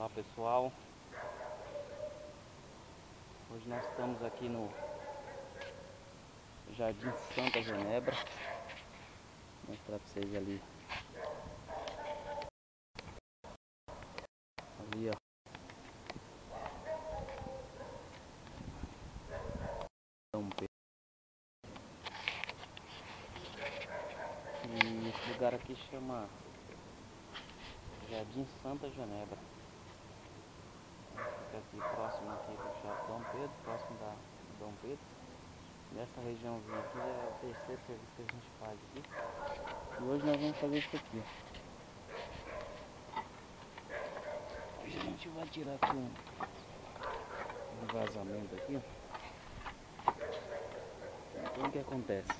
Olá pessoal, hoje nós estamos aqui no Jardim Santa Genebra. Vou mostrar pra vocês ali, ó, São Pedro. E esse lugar aqui chama Jardim Santa Genebra. Fica aqui próximo aqui do Shopping Dom Pedro, próximo da Dom Pedro. Nessa regiãozinha aqui é o terceiro serviço que a gente faz aqui. E hoje nós vamos fazer isso aqui, ó. Hoje a gente vai tirar aqui um vazamento aqui, ó. Então o que acontece?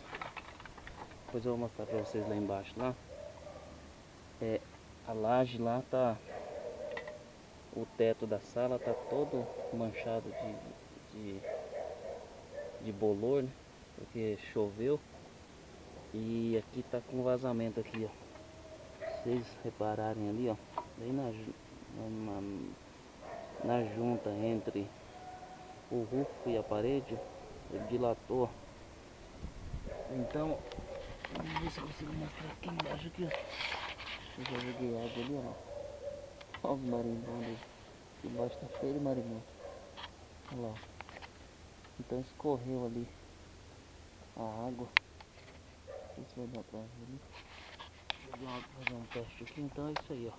Depois eu vou mostrar pra vocês lá embaixo lá. A laje lá tá, o teto da sala tá todo manchado de bolor, né? Porque choveu. E aqui tá com vazamento aqui, ó. Se vocês repararem ali, ó, bem na junta entre o roof e a parede, ele dilatou. Então, vamos ver se eu consigo mostrar aqui embaixo aqui, ó. Eu já joguei água ali, ó. Olha os marimbondos aí. Aqui embaixo tá cheio de marimbondo. Olha lá. Então escorreu ali a água. Não sei se vai dar pra ver ali. Vou fazer um teste aqui. Então é isso aí, ó.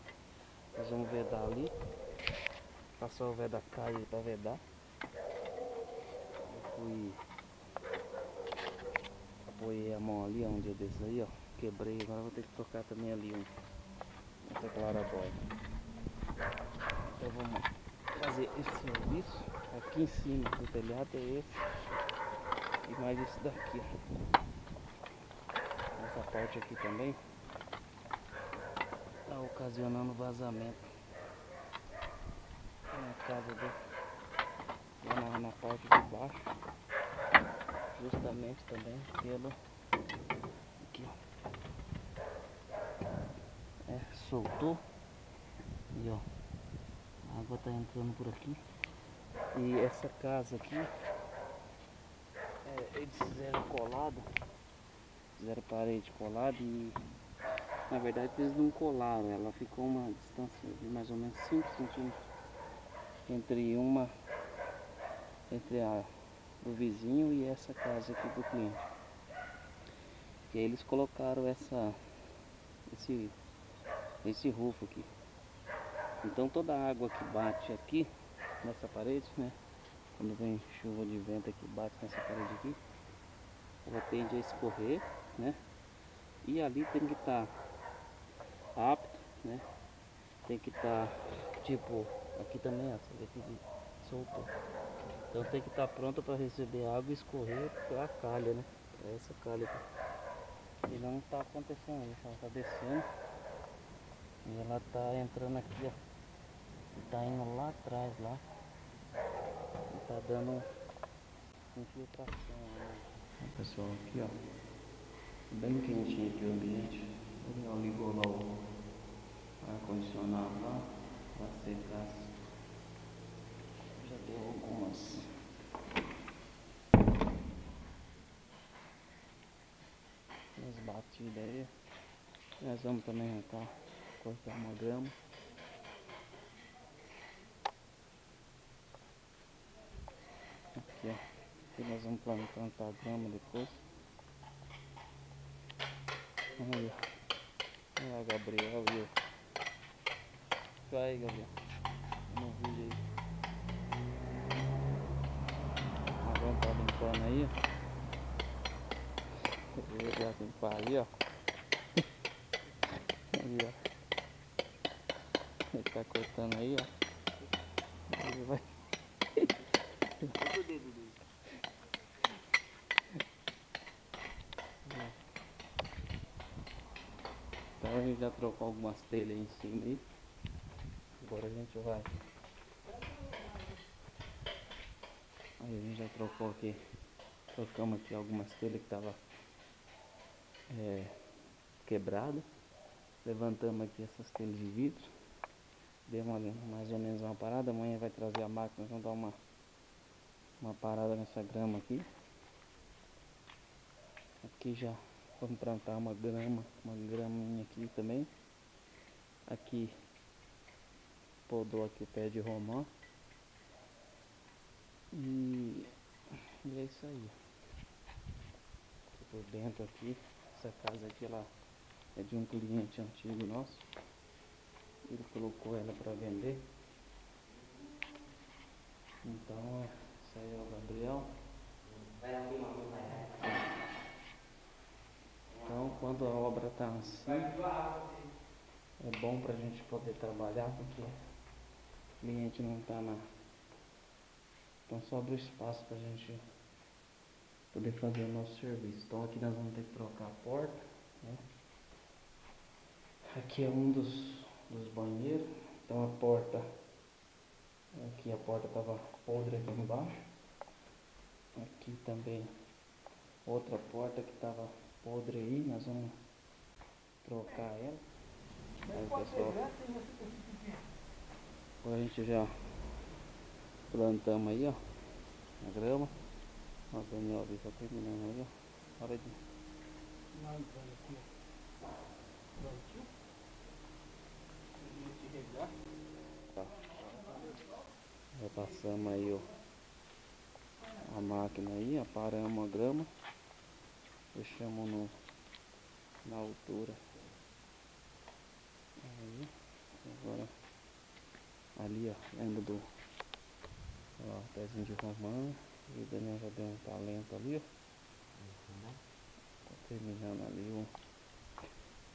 Nós vamos vedar ali. Passar o veda caia pra vedar. Eu apoiei a mão ali, ó, um dia desses aí, ó. Quebrei, agora vou ter que trocar também ali essa clarabóia. Então vamos fazer esse serviço. Aqui em cima do telhado é esse. E mais esse daqui. Essa parte aqui também tá ocasionando vazamento na casa lá na parte de baixo. Justamente também pelo aqui, ó. Soltou e ó, a água tá entrando por aqui. E essa casa aqui, eles fizeram colado, fizeram parede colada e na verdade eles não colaram, ela ficou uma distância de mais ou menos 5 centímetros entre a do vizinho e essa casa aqui do cliente. E aí eles colocaram esse roof aqui. Então toda a água que bate aqui nessa parede, né? Quando vem chuva de vento aqui, bate nessa parede aqui, ela tende a escorrer, né? E ali tem que estar apto, né? Tem que estar, tipo, aqui também, ó, você vê que ele soltou. Então tem que estar pronto para receber água e escorrer para a calha, né? Para essa calha aqui. E não está acontecendo isso, ela está descendo e ela está entrando aqui, ó. E tá indo lá atrás, lá. E tá dando infiltração, né? Pessoal, aqui ó, bem quentinho aqui o ambiente. Ele ó, ligou lá o ar-condicionado lá para secar. Já deu algumas batidas aí. Nós vamos também arrancar, cortar uma grama. Aqui ó, aqui nós vamos plantar grama depois. Aí ó, olha lá Gabriel, viu? Vai Gabriel, no vídeo aí. Agora tá limpando aí, ó. Eu já limpar aí, ó. Aí, ó. Ele tá cortando aí, ó. Ele vai. Olha o dedo dele. Então a gente já trocou algumas telhas aí em cima aí. Agora a gente vai. Aí a gente já trocou aqui. Trocamos aqui algumas telhas que tava quebrada. Levantamos aqui essas telhas de vidro. Deu mais ou menos uma parada. Amanhã vai trazer a máquina, vamos dar uma parada nessa grama aqui. Aqui já vamos plantar uma graminha aqui também. Aqui podou aqui o pé de romã. E é isso aí. Aqui por dentro aqui, essa casa aqui ela é de um cliente antigo nosso. Ele colocou ela para vender. Então esse aí é o Gabriel. Então quando a obra tá assim, é bom pra gente poder trabalhar, porque o cliente não tá na. Então sobra espaço pra gente poder fazer o nosso serviço. Então aqui nós vamos ter que trocar a porta, né? Aqui é um dos banheiros. Então a porta, aqui a porta estava podre aqui embaixo. Aqui também outra porta que estava podre aí, nós vamos trocar ela. Aí, pessoal, agora a gente já plantamos aí, ó, a grama. Ó, o Daniel ali tá terminando aí, ó. Hora de... Tá. Já passamos aí a máquina aí, aparamos a grama. Deixamos na altura. Aí, agora ali, ó, lembra do pezinho de romã. E o Daniel já deu um talento ali, ó. Tá terminando ali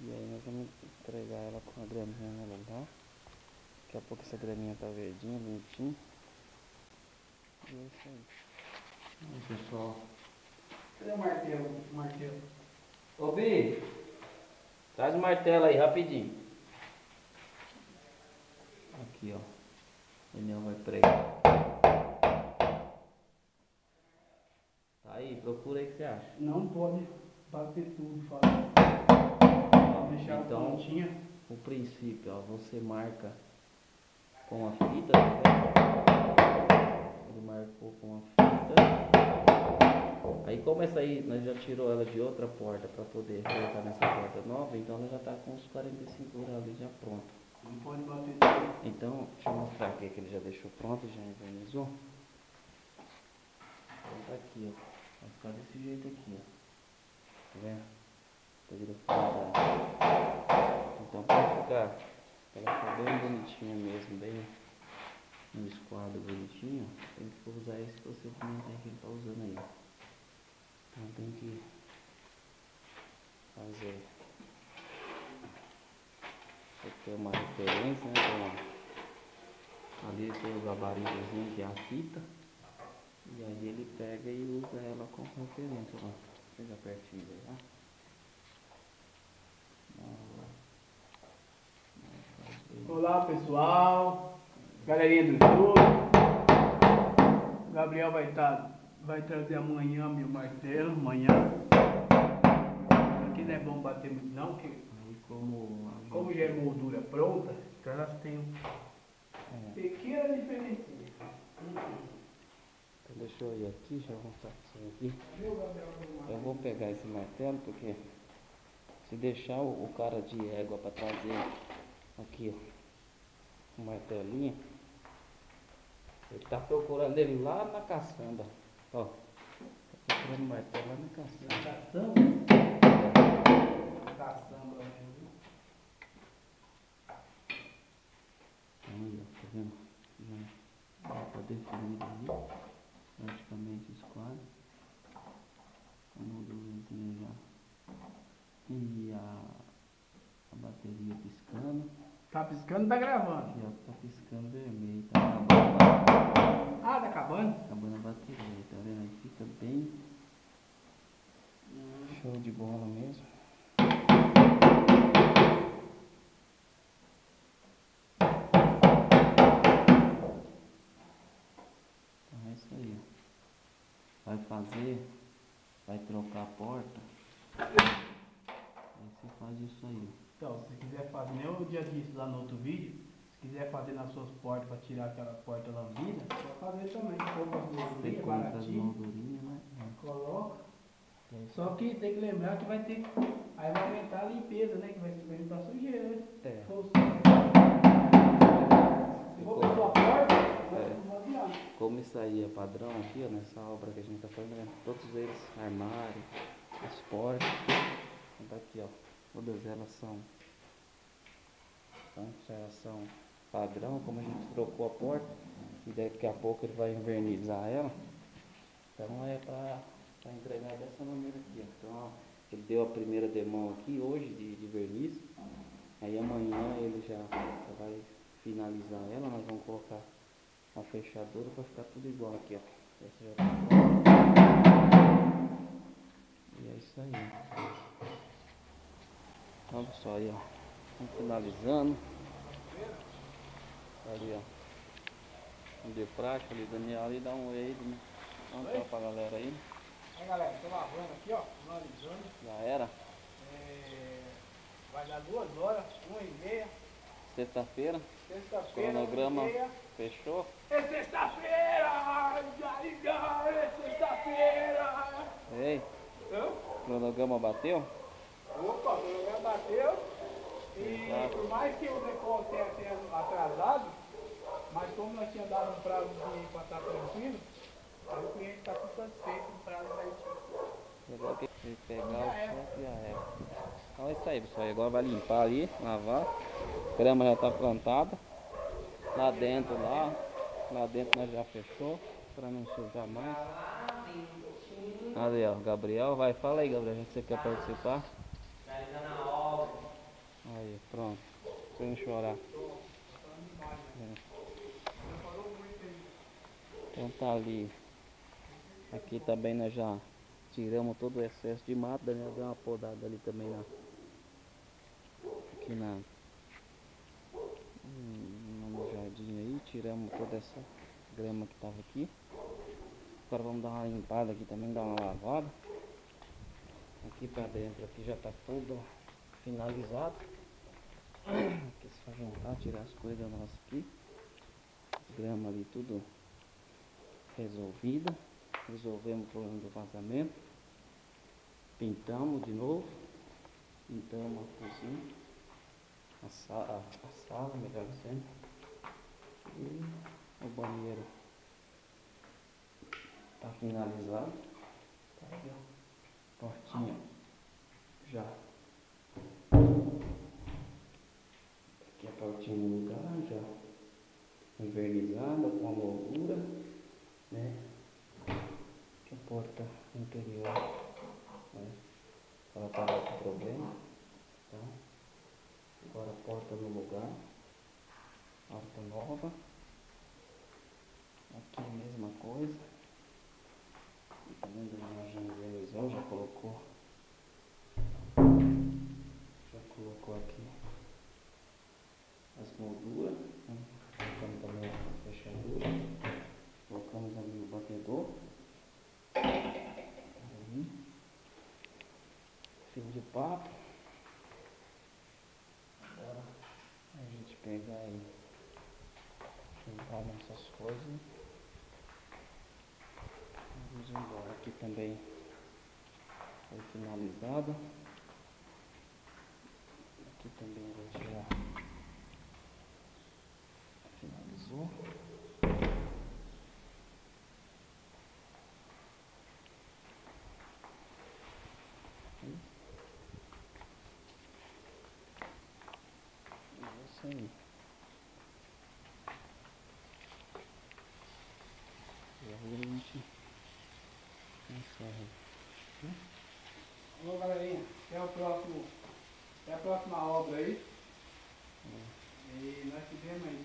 e aí nós vamos entregar ela com a graminha no lugar. Daqui a pouco essa graminha tá verdinha, bonitinha. E é isso aí. Aí, pessoal. Cadê o martelo? Ô Bi, traz o martelo aí rapidinho. Aqui, ó. O Daniel vai pregar. Tá aí, procura aí o que você acha. Não pode bater tudo, fala. Deixar Então, a pontinha. o princípio, ó, você marca com a fita, tá? Ele marcou com a fita. Aí como essa aí, nós já tirou ela de outra porta para poder colocar nessa porta nova, então ela já tá com os 45 graus ali já pronto. Não pode bater tudo. Então, deixa eu mostrar aqui que ele já deixou pronto, já invernizou. Então tá aqui, ó. Vai ficar desse jeito aqui, ó. Tá vendo? Então para ficar bem bonitinho mesmo, bem no esquadro bonitinho, tem que usar esse procedimento aí que ele tá usando aí. Então tem que fazer, tem que ter uma referência, né? Então, ali tem o gabaritozinho que é a fita, e aí ele pega e usa ela como referência. Ó. Chega pertinho aí, tá? Olá pessoal, galerinha do YouTube. O Gabriel vai trazer amanhã meu martelo, amanhã. Aqui não é bom bater muito não, porque como já é moldura pronta, então elas têm pequena diferença. Então deixa eu ir aqui, já vou mostrar pra você aqui. Eu vou pegar esse martelo porque se deixar o cara de égua para trazer aqui, ó, o martelinho, ele tá procurando ele lá na caçamba, ó, tá procurando o martelo lá na caçamba. Na caçamba? Caçamba mesmo. Aí, ó, tá vendo? Já tá definido ali, praticamente os quadros. A moldurazinha já. E a bateria piscando. Tá piscando, tá gravando. Aqui, ó, tá piscando vermelho, tá acabando. Ah, tá acabando? Acabando a bateria, tá vendo? Aí fica bem show de bola mesmo. Então é isso aí, ó. Vai trocar a porta. Aí você faz isso aí. Então, se quiser fazer, nem eu já disse lá no outro vídeo, se quiser fazer nas suas portas para tirar aquela porta lambida, pode fazer também. Compra as Você moldurinhas, compra as baratinho. moldurinhas, né? Coloca. Só que tem que lembrar que vai ter. Aí vai aumentar a limpeza, né? Que vai se perguntar sujeira, né? É. Se for pra sua porta, não adianta. Como isso aí é padrão aqui, ó, nessa obra que a gente tá fazendo, né? Todos eles, armário, as portas, tá aqui, ó, todas elas são padrão. Como a gente trocou a porta e daqui a pouco ele vai invernizar ela, então é pra entregar dessa maneira aqui, ó. Então, ó, ele deu a primeira demão aqui hoje de verniz, aí amanhã ele já vai finalizar ela. Nós vamos colocar a fechadura para ficar tudo igual aqui, ó. Essa já tá pronta. E é isso aí. Olha só aí, ó. Vamos finalizando. Ali, ó. Um de praxe ali, Daniel ali, dá um oi, né? Dá um tchau pra galera aí. Aí galera, tô lavando aqui, ó. Finalizando. Já era. Vai dar 2 horas, 1h30. Sexta-feira. Sexta-feira, Cronograma 1h30. fechou. É sexta-feira! É sexta-feira! Ei, Hã? cronograma bateu? Opa, o programa bateu. E Exato. por mais que o depósito tenha atrasado, mas como nós tínhamos dado um prazo de para estar tranquilo, aí o cliente está tudo satisfeito com o prazo da gente. Agora que ele pegar o chefe já era. Então é isso aí, pessoal. E agora vai limpar ali, lavar. A grama já tá plantada. Lá dentro nós já fechou, para não sujar mais. Ali, ó, Gabriel, vai, fala aí, Gabriel, já que você quer participar. Aí, pronto, pra não chorar. Então tá ali. Aqui também nós já tiramos todo o excesso de mato, né? Deu uma podada ali também aqui no jardim aí, tiramos toda essa grama que tava aqui. Agora vamos dar uma limpada aqui também, dar uma lavada. Aqui pra dentro aqui já tá tudo finalizado. Aqui só juntar, tirar as coisas nossas aqui. As gramas ali tudo resolvida. Resolvemos o problema do vazamento. Pintamos de novo. Pintamos a cozinha. A sala, melhor dizendo. E o banheiro tá finalizado. Tá aí, ó. Portinha já. Aqui a portinha no lugar, já invernizada com a moldura, né? Aqui a porta interior, né? Ela tava com problema, então agora a porta no lugar, porta nova. Aqui a mesma coisa. Tá vendo? Já invernizou, já colocou aqui as molduras, né? Colocamos também a fechadura, colocamos ali o batedor. Aí, fim de papo. Agora a gente pegar e limpar nossas coisas. Vamos embora. Aqui também foi finalizado. Aqui também a gente já finalizou. É isso aí. E aí a gente encerra. Alô galerinha, até a próxima obra aí. E nós tivemos aí,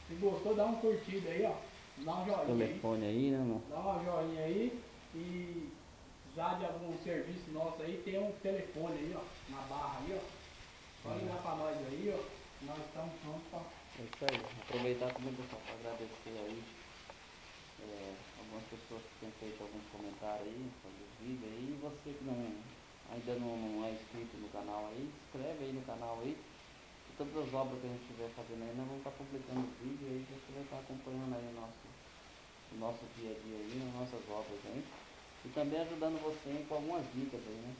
se gostou, dá um curtido aí, ó. Dá um joinha Telefone aí, né, não? Dá uma joinha aí e precisar de algum serviço nosso aí, tem um telefone aí, ó, na barra aí, ó. Pode ligar pra nós aí, ó. Nós estamos prontos pra... É isso aí. Aproveitar também, pessoal, para agradecer aí algumas pessoas que têm feito alguns comentários aí sobre os vídeos aí. E você que ainda não é inscrito no canal aí, se inscreve aí no canal aí. todas as obras que a gente estiver fazendo aí, nós vamos estar publicando vídeo aí, você vai estar acompanhando aí o nosso dia a dia aí, as nossas obras aí. E também ajudando você com algumas dicas aí, né?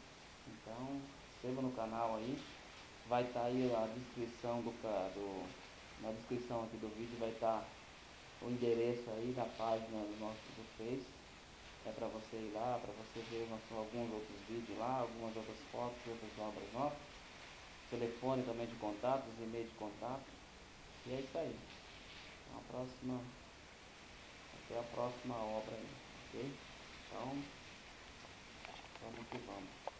Então, se inscreva no canal aí. Vai estar aí a descrição na descrição aqui do vídeo vai estar o endereço aí da página do Face. É para você ir lá, para você ver alguns outros vídeos lá, algumas outras fotos, outras obras nossas. Telefone também de contatos, e-mail de contato. E é isso aí. Até a próxima obra aí, ok? Então, vamos que vamos.